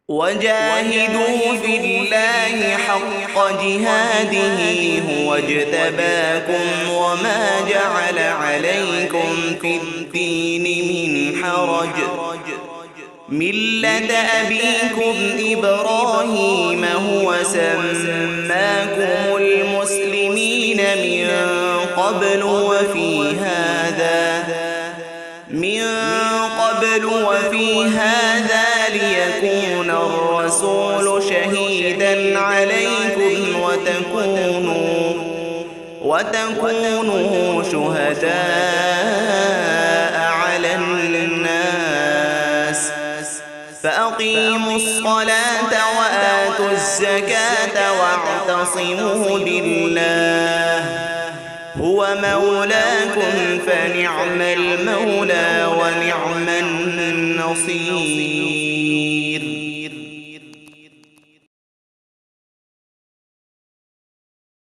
وجاهدوا في الله حق جهاده هو اجتباكم وما جعل عليكم في الدين من حرج ملة أبيكم إبراهيم هو سماكم المسلمين من قبل وفي هذا ليكون الرسول شهيدا عليكم وتكونوا شهداء على الناس فأقيموا الصلاة وآتوا الزكاة واعتصموا بالله هو مولاكم فنعم المولى ونعم النصير.